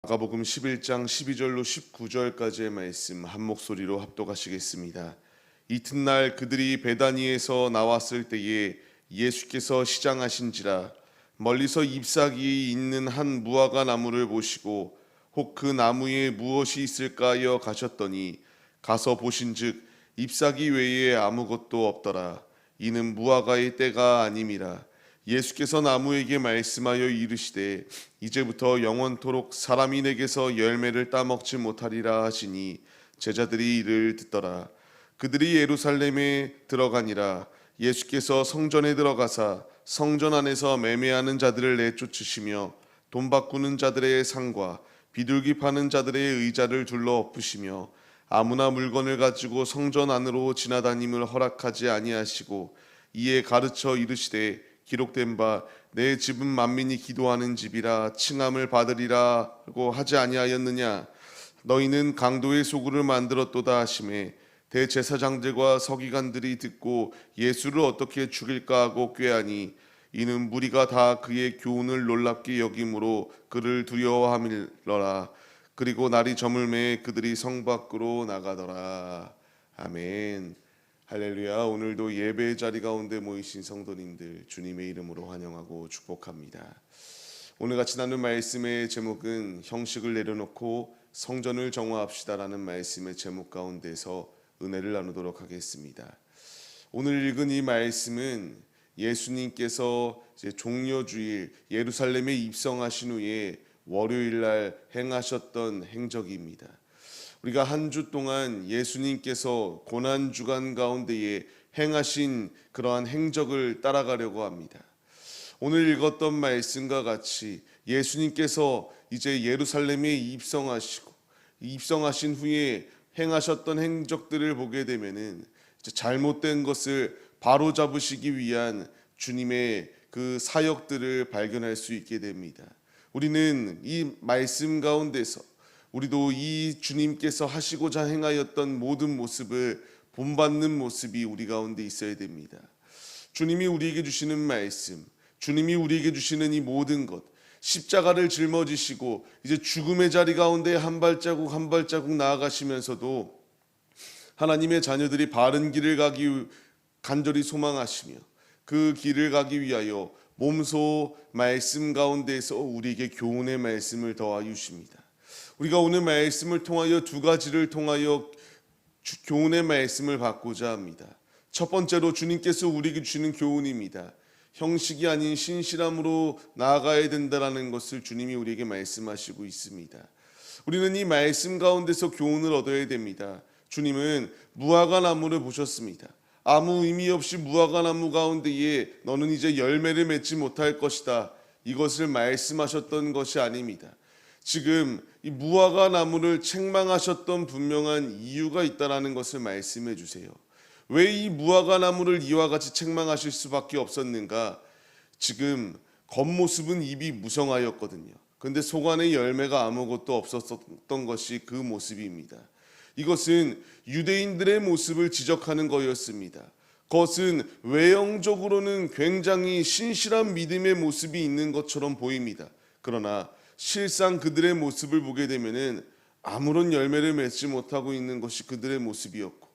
마가복음 11장 12절로 19절까지의 말씀 한 목소리로 합독하시겠습니다. 이튿날 그들이 베다니에서 나왔을 때에 예수께서 시장하신지라 멀리서 잎사귀 있는 한 무화과 나무를 보시고 혹 그 나무에 무엇이 있을까 하여 가셨더니 가서 보신즉 잎사귀 외에 아무것도 없더라. 이는 무화과의 때가 아님이라. 예수께서 나무에게 말씀하여 이르시되 이제부터 영원토록 사람이 내게서 열매를 따먹지 못하리라 하시니 제자들이 이를 듣더라. 그들이 예루살렘에 들어가니라. 예수께서 성전에 들어가사 성전 안에서 매매하는 자들을 내쫓으시며 돈 바꾸는 자들의 상과 비둘기 파는 자들의 의자를 둘러 엎으시며 아무나 물건을 가지고 성전 안으로 지나다님을 허락하지 아니하시고 이에 가르쳐 이르시되 기록된 바 내 집은 만민이 기도하는 집이라 칭함을 받으리라고 하지 아니하였느냐. 너희는 강도의 소굴을 만들었도다 하시매 대제사장들과 서기관들이 듣고 예수를 어떻게 죽일까 하고 꾀하니 이는 무리가 다 그의 교훈을 놀랍게 여김으로 그를 두려워함이러라. 그리고 날이 저물매 그들이 성 밖으로 나가더라. 아멘. 할렐루야. 오늘도 예배의 자리 가운데 모이신 성도님들 주님의 이름으로 환영하고 축복합니다. 오늘 같이 나눌 말씀의 제목은 형식을 내려놓고 성전을 정화합시다라는 말씀의 제목 가운데서 은혜를 나누도록 하겠습니다. 오늘 읽은 이 말씀은 예수님께서 이제 종려주일 예루살렘에 입성하신 후에 월요일 날 행하셨던 행적입니다. 우리가 한 주 동안 예수님께서 고난주간 가운데에 행하신 그러한 행적을 따라가려고 합니다. 오늘 읽었던 말씀과 같이 예수님께서 이제 예루살렘에 입성하신 후에 행하셨던 행적들을 보게 되면은 잘못된 것을 바로잡으시기 위한 주님의 그 사역들을 발견할 수 있게 됩니다. 우리는 이 말씀 가운데서 우리도 이 주님께서 하시고자 행하였던 모든 모습을 본받는 모습이 우리 가운데 있어야 됩니다. 주님이 우리에게 주시는 말씀, 주님이 우리에게 주시는 이 모든 것, 십자가를 짊어지시고 이제 죽음의 자리 가운데 한 발자국 한 발자국 나아가시면서도 하나님의 자녀들이 바른 길을 가기 간절히 소망하시며 그 길을 가기 위하여 몸소 말씀 가운데에서 우리에게 교훈의 말씀을 더하여 주십니다. 우리가 오늘 말씀을 통하여 두 가지를 통하여 교훈의 말씀을 받고자 합니다. 첫 번째로 주님께서 우리에게 주시는 교훈입니다. 형식이 아닌 신실함으로 나아가야 된다는 것을 주님이 우리에게 말씀하시고 있습니다. 우리는 이 말씀 가운데서 교훈을 얻어야 됩니다. 주님은 무화과 나무를 보셨습니다. 아무 의미 없이 무화과 나무 가운데에 너는 이제 열매를 맺지 못할 것이다. 이것을 말씀하셨던 것이 아닙니다. 지금 이 무화과 나무를 책망하셨던 분명한 이유가 있다는 것을 말씀해 주세요. 왜 이 무화과 나무를 이와 같이 책망하실 수밖에 없었는가? 지금 겉모습은 입이 무성하였거든요. 그런데 속 안에 열매가 아무것도 없었던 것이 그 모습입니다. 이것은 유대인들의 모습을 지적하는 거였습니다. 그것은 외형적으로는 굉장히 신실한 믿음의 모습이 있는 것처럼 보입니다. 그러나 실상 그들의 모습을 보게 되면은 아무런 열매를 맺지 못하고 있는 것이 그들의 모습이었고,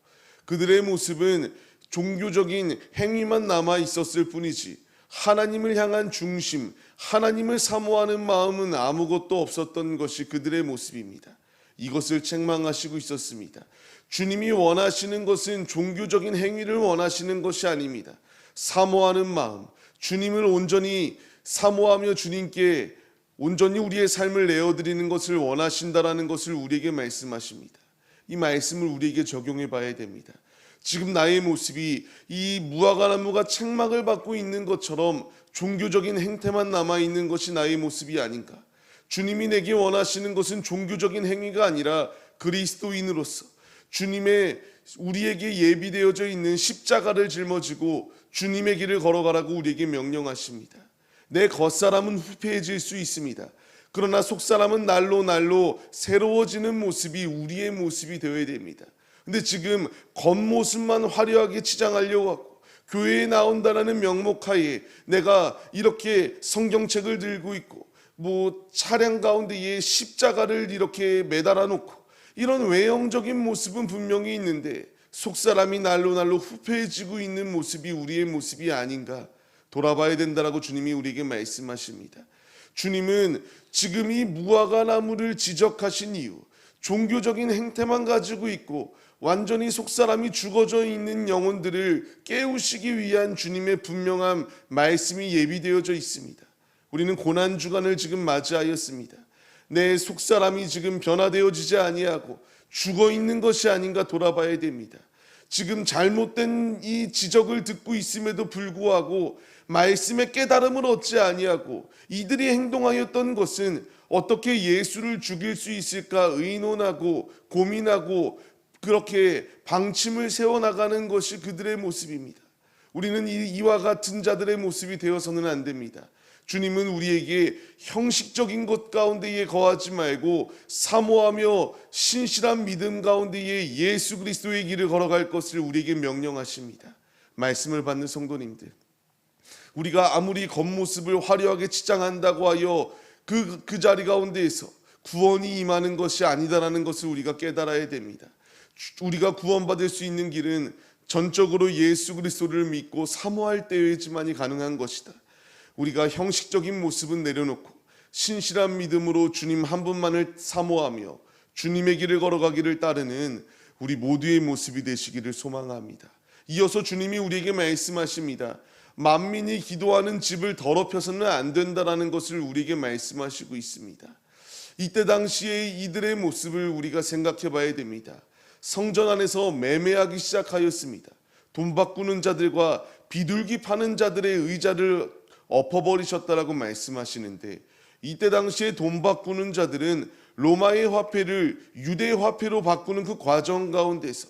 그들의 모습은 종교적인 행위만 남아 있었을 뿐이지 하나님을 향한 중심, 하나님을 사모하는 마음은 아무것도 없었던 것이 그들의 모습입니다. 이것을 책망하시고 있었습니다. 주님이 원하시는 것은 종교적인 행위를 원하시는 것이 아닙니다. 사모하는 마음, 주님을 온전히 사모하며 주님께 온전히 우리의 삶을 내어드리는 것을 원하신다라는 것을 우리에게 말씀하십니다. 이 말씀을 우리에게 적용해 봐야 됩니다. 지금 나의 모습이 이 무화과나무가 책망을 받고 있는 것처럼 종교적인 행태만 남아있는 것이 나의 모습이 아닌가? 주님이 내게 원하시는 것은 종교적인 행위가 아니라 그리스도인으로서 주님의 우리에게 예비되어져 있는 십자가를 짊어지고 주님의 길을 걸어가라고 우리에게 명령하십니다. 내 겉사람은 후패해질 수 있습니다. 그러나 속사람은 날로 새로워지는 모습이 우리의 모습이 되어야 됩니다. 근데 지금 겉모습만 화려하게 치장하려고 하고 교회에 나온다라는 명목하에 내가 이렇게 성경책을 들고 있고 차량 가운데에 십자가를 이렇게 매달아 놓고 이런 외형적인 모습은 분명히 있는데 속사람이 날로 후패해지고 있는 모습이 우리의 모습이 아닌가 돌아봐야 된다라고 주님이 우리에게 말씀하십니다. 주님은 지금 이 무화과 나무를 지적하신 이유, 종교적인 행태만 가지고 있고 완전히 속사람이 죽어져 있는 영혼들을 깨우시기 위한 주님의 분명한 말씀이 예비되어져 있습니다. 우리는 고난주간을 지금 맞이하였습니다. 내 속사람이 지금 변화되어지지 아니하고 죽어 있는 것이 아닌가 돌아봐야 됩니다. 지금 잘못된 이 지적을 듣고 있음에도 불구하고 말씀의 깨달음을 얻지 아니하고 이들이 행동하였던 것은 어떻게 예수를 죽일 수 있을까 의논하고 고민하고 그렇게 방침을 세워나가는 것이 그들의 모습입니다. 우리는 이와 같은 자들의 모습이 되어서는 안 됩니다. 주님은 우리에게 형식적인 것 가운데에 거하지 말고 사모하며 신실한 믿음 가운데에 예수 그리스도의 길을 걸어갈 것을 우리에게 명령하십니다. 말씀을 받는 성도님들, 우리가 아무리 겉모습을 화려하게 치장한다고 하여 그 자리 가운데에서 구원이 임하는 것이 아니다라는 것을 우리가 깨달아야 됩니다. 우리가 구원받을 수 있는 길은 전적으로 예수 그리스도를 믿고 사모할 때에지만이 가능한 것이다. 우리가 형식적인 모습은 내려놓고 신실한 믿음으로 주님 한 분만을 사모하며 주님의 길을 걸어가기를 따르는 우리 모두의 모습이 되시기를 소망합니다. 이어서 주님이 우리에게 말씀하십니다. 만민이 기도하는 집을 더럽혀서는 안 된다라는 것을 우리에게 말씀하시고 있습니다. 이때 당시에 이들의 모습을 우리가 생각해 봐야 됩니다. 성전 안에서 매매하기 시작하였습니다. 돈 바꾸는 자들과 비둘기 파는 자들의 의자를 엎어버리셨다라고 말씀하시는데, 이때 당시에 돈 바꾸는 자들은 로마의 화폐를 유대 화폐로 바꾸는 그 과정 가운데서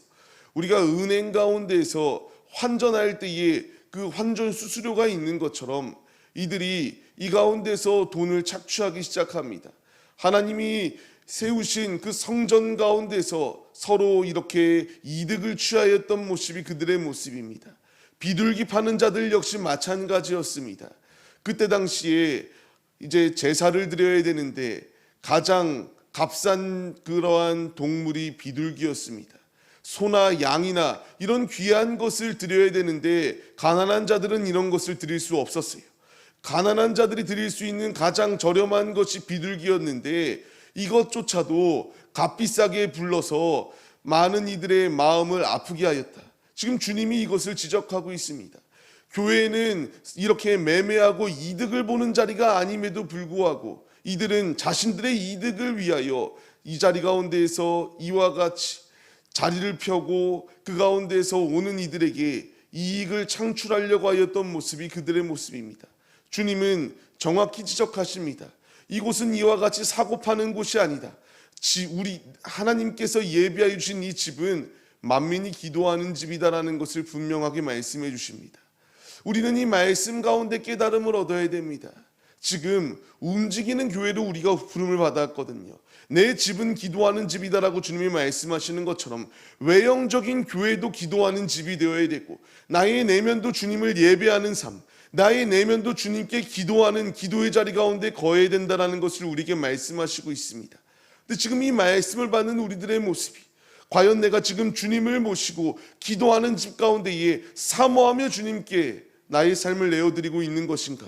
우리가 은행 가운데서 환전할 때에 그 환전 수수료가 있는 것처럼 이들이 이 가운데서 돈을 착취하기 시작합니다. 하나님이 세우신 그 성전 가운데서 서로 이렇게 이득을 취하였던 모습이 그들의 모습입니다. 비둘기 파는 자들 역시 마찬가지였습니다. 그때 당시에 이제 제사를 드려야 되는데 가장 값싼 그러한 동물이 비둘기였습니다. 소나 양이나 이런 귀한 것을 드려야 되는데 가난한 자들은 이런 것을 드릴 수 없었어요. 가난한 자들이 드릴 수 있는 가장 저렴한 것이 비둘기였는데 이것조차도 값비싸게 불러서 많은 이들의 마음을 아프게 하였다. 지금 주님이 이것을 지적하고 있습니다. 교회는 이렇게 매매하고 이득을 보는 자리가 아님에도 불구하고 이들은 자신들의 이득을 위하여 이 자리 가운데에서 이와 같이 자리를 펴고 그 가운데서 오는 이들에게 이익을 창출하려고 하였던 모습이 그들의 모습입니다. 주님은 정확히 지적하십니다. 이곳은 이와 같이 사고 파는 곳이 아니다. 우리 하나님께서 예비하여 주신 이 집은 만민이 기도하는 집이다라는 것을 분명하게 말씀해 주십니다. 우리는 이 말씀 가운데 깨달음을 얻어야 됩니다. 지금 움직이는 교회로 우리가 부름을 받았거든요. 내 집은 기도하는 집이다라고 주님이 말씀하시는 것처럼 외형적인 교회도 기도하는 집이 되어야 되고 나의 내면도 주님을 예배하는 삶, 나의 내면도 주님께 기도하는 기도의 자리 가운데 거해야 된다는 것을 우리에게 말씀하시고 있습니다. 근데 지금 이 말씀을 받는 우리들의 모습이 과연 내가 지금 주님을 모시고 기도하는 집 가운데에 사모하며 주님께 나의 삶을 내어드리고 있는 것인가?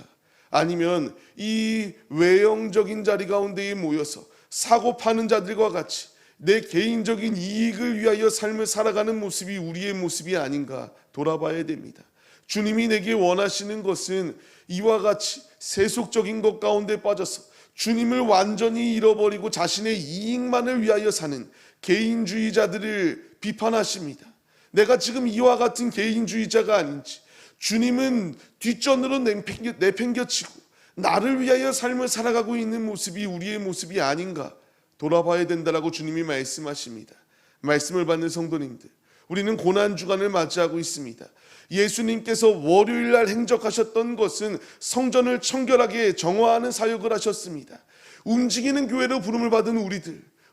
아니면 이 외형적인 자리 가운데에 모여서 사고 파는 자들과 같이 내 개인적인 이익을 위하여 삶을 살아가는 모습이 우리의 모습이 아닌가 돌아봐야 됩니다. 주님이 내게 원하시는 것은 이와 같이 세속적인 것 가운데 빠져서 주님을 완전히 잃어버리고 자신의 이익만을 위하여 사는 개인주의자들을 비판하십니다. 내가 지금 이와 같은 개인주의자가 아닌지, 주님은 뒷전으로 내팽겨치고 나를 위하여 삶을 살아가고 있는 모습이 우리의 모습이 아닌가 돌아봐야 된다라고 주님이 말씀하십니다. 말씀을 받는 성도님들, 우리는 고난주간을 맞이하고 있습니다. 예수님께서 월요일 날 행적하셨던 것은 성전을 청결하게 정화하는 사역을 하셨습니다. 움직이는 교회로 부름을 받은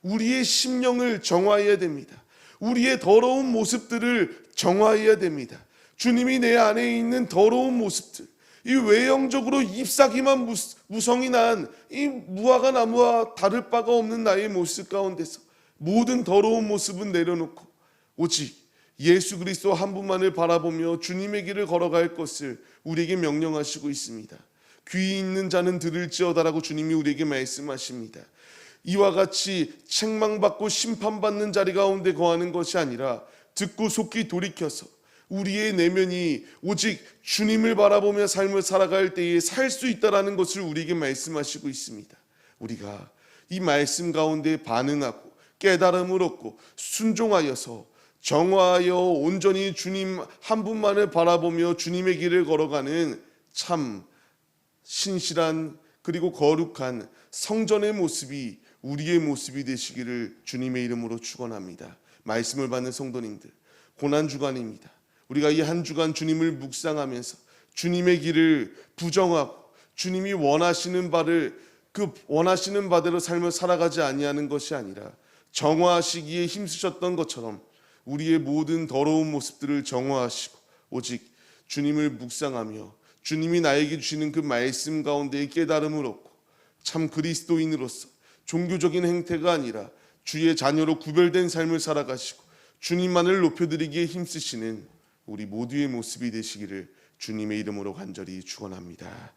우리의 심령을 정화해야 됩니다. 우리의 더러운 모습들을 정화해야 됩니다. 주님이 내 안에 있는 더러운 모습들, 이 외형적으로 잎사귀만 무성이 난 이 무화과 나무와 다를 바가 없는 나의 모습 가운데서 모든 더러운 모습은 내려놓고 오직 예수 그리스도 한 분만을 바라보며 주님의 길을 걸어갈 것을 우리에게 명령하시고 있습니다. 귀 있는 자는 들을지어다라고 주님이 우리에게 말씀하십니다. 이와 같이 책망받고 심판받는 자리 가운데 거하는 것이 아니라 듣고 속히 돌이켜서 우리의 내면이 오직 주님을 바라보며 삶을 살아갈 때에 살 수 있다라는 것을 우리에게 말씀하시고 있습니다. 우리가 이 말씀 가운데 반응하고 깨달음을 얻고 순종하여서 정화하여 온전히 주님 한 분만을 바라보며 주님의 길을 걸어가는 참 신실한 그리고 거룩한 성전의 모습이 우리의 모습이 되시기를 주님의 이름으로 축원합니다. 말씀을 받는 성도님들, 고난 주간입니다. 우리가 이 한 주간 주님을 묵상하면서 주님의 길을 부정하고 주님이 원하시는 바대로 삶을 살아가지 아니하는 것이 아니라 정화하시기에 힘쓰셨던 것처럼 우리의 모든 더러운 모습들을 정화하시고 오직 주님을 묵상하며 주님이 나에게 주시는 그 말씀 가운데의 깨달음을 얻고 참 그리스도인으로서 종교적인 행태가 아니라 주의 자녀로 구별된 삶을 살아가시고 주님만을 높여드리기에 힘쓰시는 우리 모두의 모습이 되시기를 주님의 이름으로 간절히 축원합니다.